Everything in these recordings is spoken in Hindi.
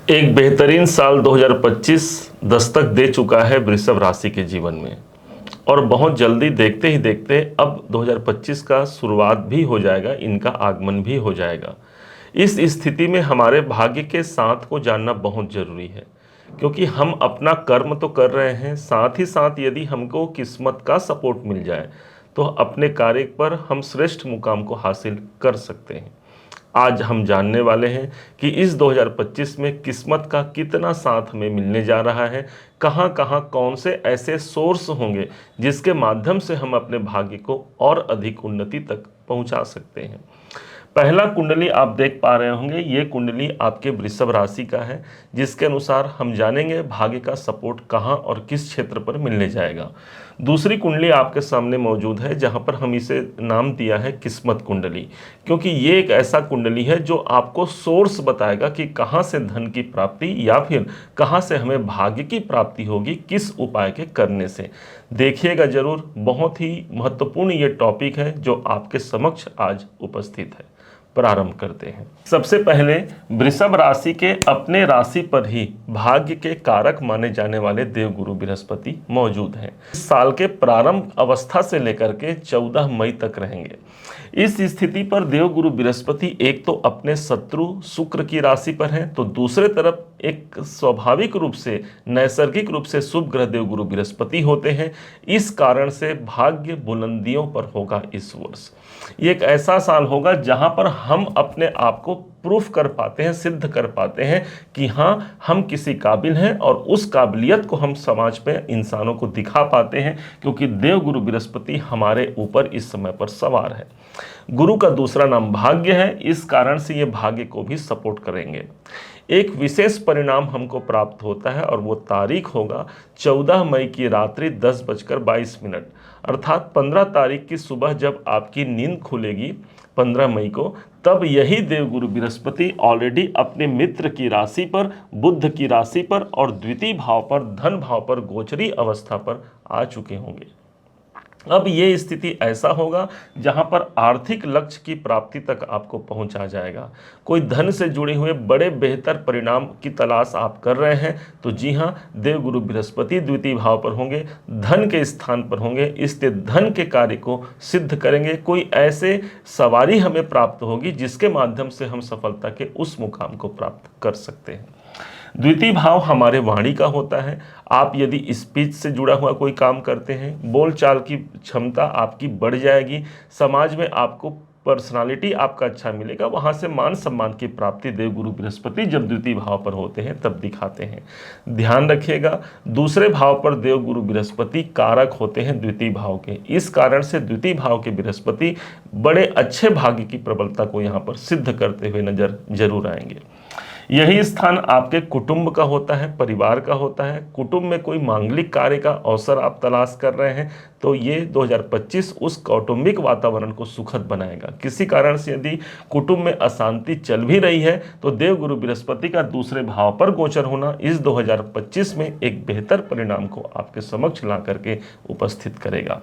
एक बेहतरीन साल 2025 दस्तक दे चुका है वृषभ राशि के जीवन में। और बहुत जल्दी देखते ही देखते अब 2025 का शुरुआत भी हो जाएगा, इनका आगमन भी हो जाएगा। इस स्थिति में हमारे भाग्य के साथ को जानना बहुत ज़रूरी है, क्योंकि हम अपना कर्म तो कर रहे हैं, साथ ही साथ यदि हमको किस्मत का सपोर्ट मिल जाए तो अपने कार्य पर हम श्रेष्ठ मुकाम को हासिल कर सकते हैं। आज हम जानने वाले हैं कि इस 2025 में किस्मत का कितना साथ हमें मिलने जा रहा है, कहां कहां कौन से ऐसे सोर्स होंगे जिसके माध्यम से हम अपने भाग्य को और अधिक उन्नति तक पहुंचा सकते हैं। पहला कुंडली आप देख पा रहे होंगे, ये कुंडली आपके वृषभ राशि का है, जिसके अनुसार हम जानेंगे भाग्य का सपोर्ट कहाँ और किस क्षेत्र पर मिलने जाएगा। दूसरी कुंडली आपके सामने मौजूद है, जहाँ पर हम इसे नाम दिया है किस्मत कुंडली, क्योंकि ये एक ऐसा कुंडली है जो आपको सोर्स बताएगा कि कहाँ से धन की प्राप्ति या फिर कहाँ से हमें भाग्य की प्राप्ति होगी, किस उपाय के करने से। देखिएगा जरूर, बहुत ही महत्वपूर्ण ये टॉपिक है जो आपके समक्ष आज उपस्थित है। प्रारंभ करते हैं। सबसे पहले वृषभ राशि के अपने राशि पर ही भाग्य के कारक माने जाने वाले देवगुरु बृहस्पति मौजूद हैं। इस साल के प्रारंभ अवस्था से लेकर के 14 मई तक रहेंगे। इस स्थिति पर देवगुरु बृहस्पति एक तो अपने शत्रु शुक्र की राशि पर हैं, तो दूसरे तरफ एक स्वाभाविक रूप से नैसर्गिक रूप से शुभ ग्रह देवगुरु बृहस्पति होते हैं। इस कारण से भाग्य बुलंदियों पर होगा इस वर्ष। ये एक ऐसा साल होगा जहां पर हम अपने आप को प्रूफ कर पाते हैं, सिद्ध कर पाते हैं कि हाँ, हम किसी काबिल हैं, और उस काबिलियत को हम समाज में इंसानों को दिखा पाते हैं, क्योंकि देवगुरु बृहस्पति हमारे ऊपर इस समय पर सवार है। गुरु का दूसरा नाम भाग्य है, इस कारण से ये भाग्य को भी सपोर्ट करेंगे। एक विशेष परिणाम हमको प्राप्त होता है, और वो तारीख होगा 14 मई की रात्रि 10:22, अर्थात 15 तारीख की सुबह जब आपकी नींद खुलेगी 15 मई को, तब यही देवगुरु बृहस्पति ऑलरेडी अपने मित्र की राशि पर, बुध की राशि पर और द्वितीय भाव पर, धन भाव पर गोचरी अवस्था पर आ चुके होंगे। अब ये स्थिति ऐसा होगा जहां पर आर्थिक लक्ष्य की प्राप्ति तक आपको पहुंचा जाएगा। कोई धन से जुड़े हुए बड़े बेहतर परिणाम की तलाश आप कर रहे हैं, तो जी हां, देवगुरु बृहस्पति द्वितीय भाव पर होंगे, धन के स्थान पर होंगे, इसलिए धन के कार्य को सिद्ध करेंगे। कोई ऐसे सवारी हमें प्राप्त होगी जिसके माध्यम से हम सफलता के उस मुकाम को प्राप्त कर सकते हैं। द्वितीय भाव हमारे वाणी का होता है। आप यदि स्पीच से जुड़ा हुआ कोई काम करते हैं, बोलचाल की क्षमता आपकी बढ़ जाएगी, समाज में आपको पर्सनालिटी आपका अच्छा मिलेगा, वहाँ से मान सम्मान की प्राप्ति देवगुरु बृहस्पति जब द्वितीय भाव पर होते हैं तब दिखाते हैं। ध्यान रखिएगा, दूसरे भाव पर देवगुरु बृहस्पति कारक होते हैं द्वितीय भाव के। इस कारण से द्वितीय भाव के बृहस्पति बड़े अच्छे भाग्य की प्रबलता को यहाँ पर सिद्ध करते हुए नजर जरूर आएंगे। यही स्थान आपके कुटुंब का होता है, परिवार का होता है। कुटुंब में कोई मांगलिक कार्य का अवसर आप तलाश कर रहे हैं, तो ये 2025 उस कौटुंबिक वातावरण को सुखद बनाएगा। किसी कारण से यदि कुटुंब में अशांति चल भी रही है, तो देवगुरु बृहस्पति का दूसरे भाव पर गोचर होना इस 2025 में एक बेहतर परिणाम को आपके समक्ष ला करके उपस्थित करेगा।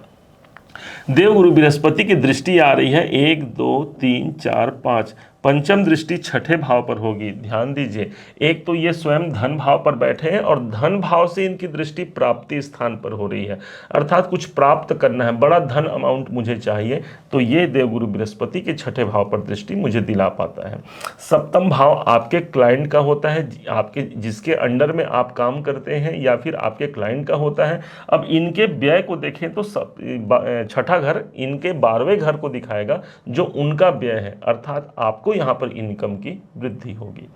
देवगुरु बृहस्पति की दृष्टि आ रही है 1 2 3 4 5, पंचम दृष्टि छठे भाव पर होगी। ध्यान दीजिए, एक तो ये स्वयं धन भाव पर बैठे हैं और धन भाव से इनकी दृष्टि प्राप्ति स्थान पर हो रही है, अर्थात कुछ प्राप्त करना है, बड़ा धन अमाउंट मुझे चाहिए, तो ये देवगुरु बृहस्पति के छठे भाव पर दृष्टि मुझे दिला पाता है। सप्तम भाव आपके क्लाइंट का होता है, आपके जिसके अंडर में आप काम करते हैं या फिर आपके क्लाइंट का होता है। अब इनके व्यय को देखें तो छठा घर इनके 12वें घर को दिखाएगा, जो उनका व्यय है, अर्थात आपको यहां पर इनकम की वृद्धि होगी।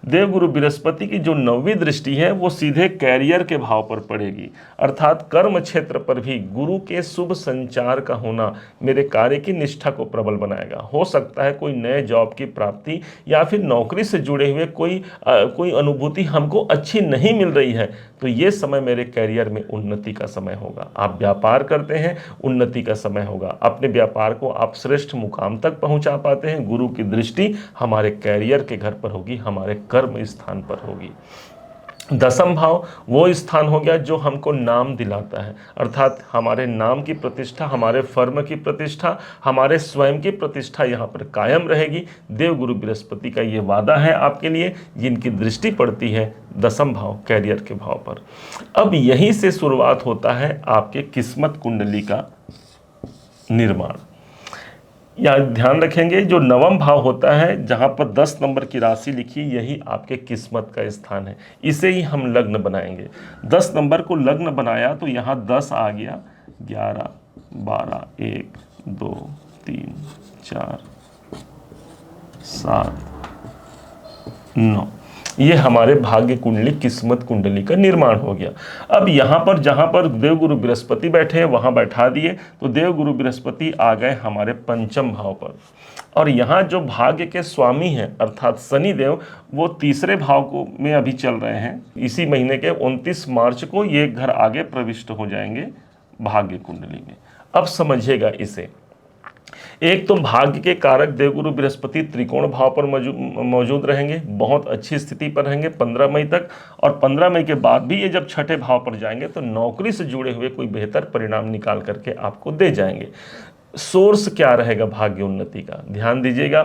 देवगुरु बृहस्पति की जो 9वीं दृष्टि है वो सीधे कैरियर के भाव पर पड़ेगी, अर्थात कर्म क्षेत्र पर भी गुरु के शुभ संचार का होना मेरे कार्य की निष्ठा को प्रबल बनाएगा। हो सकता है कोई नए जॉब की प्राप्ति या फिर नौकरी से जुड़े हुए कोई अनुभूति हमको अच्छी नहीं मिल रही है, तो ये समय मेरे कैरियर में उन्नति का समय होगा। आप व्यापार करते हैं, उन्नति का समय होगा, अपने व्यापार को आप श्रेष्ठ मुकाम तक पहुंचा पाते हैं। गुरु की दृष्टि हमारे कैरियर के घर पर होगी, हमारे कर्म स्थान पर होगी। दसम भाव वो स्थान हो गया जो हमको नाम दिलाता है, अर्थात हमारे नाम की प्रतिष्ठा, हमारे फर्म की प्रतिष्ठा, हमारे स्वयं की प्रतिष्ठा यहाँ पर कायम रहेगी। देवगुरु बृहस्पति का ये वादा है आपके लिए, जिनकी दृष्टि पड़ती है दसम भाव कैरियर के भाव पर। अब यहीं से शुरुआत होता है आपके किस्मत कुंडली का निर्माण। या ध्यान रखेंगे, जो नवम भाव होता है जहाँ पर 10 नंबर की राशि लिखी, यही आपके किस्मत का स्थान है, इसे ही हम लग्न बनाएंगे। 10 नंबर को लग्न बनाया तो यहाँ 10 आ गया, 11, 12, 1, 2, 3, 4, 7, 9, ये हमारे भाग्य कुंडली किस्मत कुंडली का निर्माण हो गया। अब यहाँ पर जहाँ पर देवगुरु बृहस्पति बैठे हैं वहाँ बैठा दिए, तो देवगुरु बृहस्पति आ गए हमारे पंचम भाव पर। और यहाँ जो भाग्य के स्वामी हैं अर्थात शनि देव, वो तीसरे भाव को में अभी चल रहे हैं। इसी महीने के 29 मार्च को ये घर आगे प्रविष्ट हो जाएंगे भाग्य कुंडली में। अब समझिएगा इसे, एक तो भाग्य के कारक देवगुरु बृहस्पति त्रिकोण भाव पर मौजूद रहेंगे, बहुत अच्छी स्थिति पर रहेंगे 15 मई तक। और 15 मई के बाद भी ये जब छठे भाव पर जाएंगे तो नौकरी से जुड़े हुए कोई बेहतर परिणाम निकाल करके आपको दे जाएंगे। सोर्स क्या रहेगा भाग्य उन्नति का, ध्यान दीजिएगा।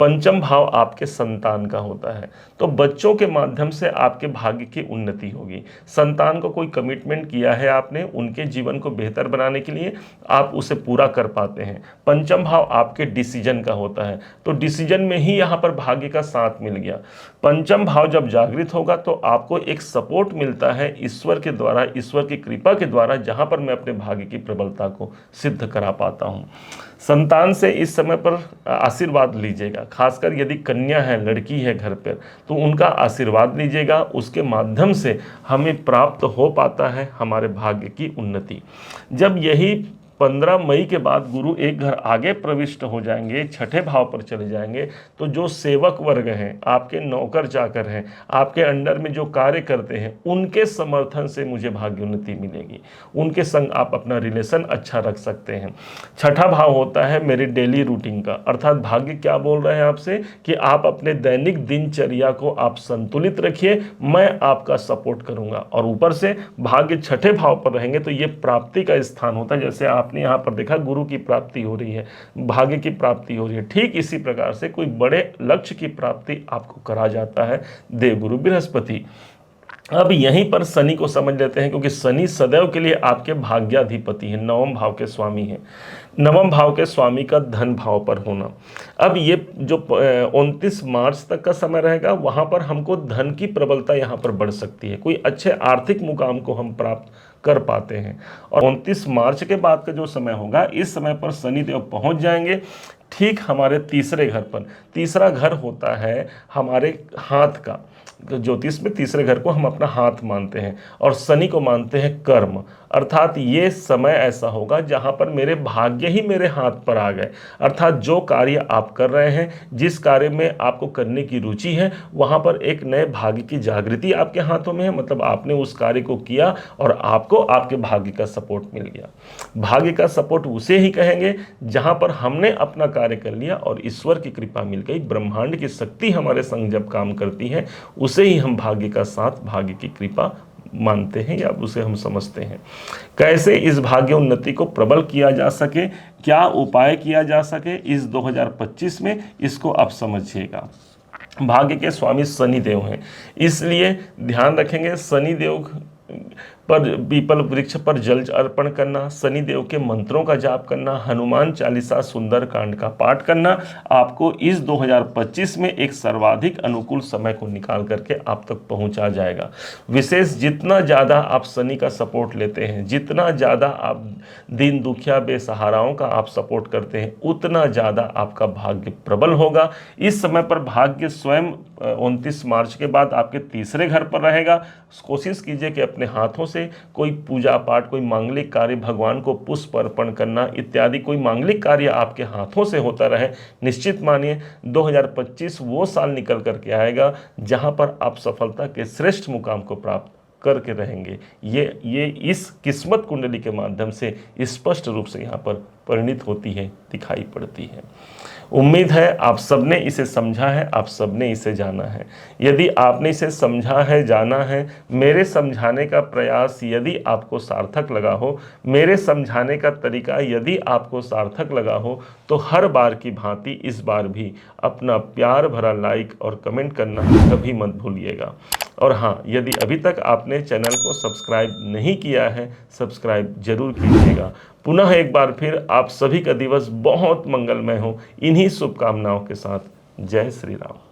पंचम भाव आपके संतान का होता है, तो बच्चों के माध्यम से आपके भाग्य की उन्नति होगी। संतान को कोई कमिटमेंट किया है आपने, उनके जीवन को बेहतर बनाने के लिए, आप उसे पूरा कर पाते हैं। पंचम भाव आपके डिसीजन का होता है, तो डिसीजन में ही यहाँ पर भाग्य का साथ मिल गया। पंचम भाव जब जागृत होगा तो आपको एक सपोर्ट मिलता है ईश्वर के द्वारा, ईश्वर की कृपा के द्वारा, जहाँ पर मैं अपने भाग्य की प्रबलता को सिद्ध करा पाता हूँ। संतान से इस समय पर आशीर्वाद लीजिएगा, खासकर यदि कन्या है, लड़की है घर पर, तो उनका आशीर्वाद लीजिएगा। उसके माध्यम से हमें प्राप्त हो पाता है हमारे भाग्य की उन्नति। जब यही 15 मई के बाद गुरु एक घर आगे प्रविष्ट हो जाएंगे, छठे भाव पर चले जाएंगे, तो जो सेवक वर्ग हैं, आपके नौकर चाकर हैं, आपके अंडर में जो कार्य करते हैं, उनके समर्थन से मुझे भाग्योन्नति मिलेगी। उनके संग आप अपना रिलेशन अच्छा रख सकते हैं। छठा भाव होता है मेरे डेली रूटीन का, अर्थात भाग्य क्या बोल रहे हैं आपसे कि आप अपने दैनिक दिनचर्या को आप संतुलित रखिए, मैं आपका सपोर्ट करूंगा। और ऊपर से भाग्य छठे भाव पर रहेंगे तो ये प्राप्ति का स्थान होता है। जैसे आपने यहाँ पर देखा गुरु की प्राप्ति हो रही है, भाग्य की प्राप्ति हो रही है, ठीक इसी प्रकार से कोई बड़े लक्ष्य की प्राप्ति आपको करा जाता है देवगुरु बृहस्पति। अब यहीं पर शनि को समझ लेते हैं, क्योंकि शनि सदैव के लिए आपके भाग्याधिपति हैं, नवम भाव के स्वामी हैं। नवम भाव के स्वामी का धन भाव पर होना, अब ये जो 29 मार्च तक का समय रहेगा, वहाँ पर हमको धन की प्रबलता यहाँ पर बढ़ सकती है, कोई अच्छे आर्थिक मुकाम को हम प्राप्त कर पाते हैं। और 29 मार्च के बाद का जो समय होगा, इस समय पर शनि देव पहुँच जाएंगे ठीक हमारे तीसरे घर पर। तीसरा घर होता है हमारे हाथ का, ज्योतिष में तीसरे घर को हम अपना हाथ मानते हैं, और शनि को मानते हैं कर्म। अर्थात ये समय ऐसा होगा जहाँ पर मेरे भाग्य ही मेरे हाथ पर आ गए, अर्थात जो कार्य आप कर रहे हैं, जिस कार्य में आपको करने की रुचि है, वहाँ पर एक नए भाग्य की जागृति आपके हाथों में है। मतलब आपने उस कार्य को किया और आपको आपके भाग्य का सपोर्ट मिल गया। भाग्य का सपोर्ट उसे ही कहेंगे जहाँ पर हमने अपना कार्य कर लिया और ईश्वर की कृपा मिल गई, ब्रह्मांड की शक्ति हमारे संग जब काम करती है, उसे ही हम भाग्य का साथ, भाग्य की कृपा मानते हैं या उसे हम समझते हैं। कैसे इस भाग्य उन्नति को प्रबल किया जा सके, क्या उपाय किया जा सके इस 2025 में, इसको आप समझिएगा। भाग्य के स्वामी शनि देव हैं, इसलिए ध्यान रखेंगे शनि देव पर पीपल वृक्ष पर जल अर्पण करना, शनि देव के मंत्रों का जाप करना, हनुमान चालीसा सुंदर कांड का पाठ करना आपको इस 2025 में एक सर्वाधिक अनुकूल समय को निकाल करके आप तक पहुंचा जाएगा। विशेष जितना ज़्यादा आप शनि का सपोर्ट लेते हैं, जितना ज़्यादा आप दीन दुखिया बेसहाराओं का आप सपोर्ट करते हैं, उतना ज़्यादा आपका भाग्य प्रबल होगा। इस समय पर भाग्य स्वयं 29 मार्च के बाद आपके तीसरे घर पर रहेगा। कोशिश कीजिए कि अपने हाथों से कोई पूजा पाठ, कोई मांगलिक कार्य, भगवान को पुष्प अर्पण करना इत्यादि कोई मांगलिक कार्य आपके हाथों से होता रहे। निश्चित मानिए 2025 वो साल निकल करके आएगा जहां पर आप सफलता के श्रेष्ठ मुकाम को प्राप्त करके रहेंगे। ये इस किस्मत कुंडली के माध्यम से स्पष्ट रूप से यहाँ पर परिणित होती है, दिखाई पड़ती है। उम्मीद है आप सबने इसे समझा है, आप सबने इसे जाना है। यदि आपने इसे समझा है, जाना है, मेरे समझाने का प्रयास यदि आपको सार्थक लगा हो, मेरे समझाने का तरीका यदि आपको सार्थक लगा हो, तो हर बार की भांति इस बार भी अपना प्यार भरा लाइक और कमेंट करना कभी मत भूलिएगा। और हाँ, यदि अभी तक आपने चैनल को सब्सक्राइब नहीं किया है, सब्सक्राइब जरूर कीजिएगा। पुनः एक बार फिर आप सभी का दिवस बहुत मंगलमय हो, इन्हीं शुभकामनाओं के साथ। जय श्री राम।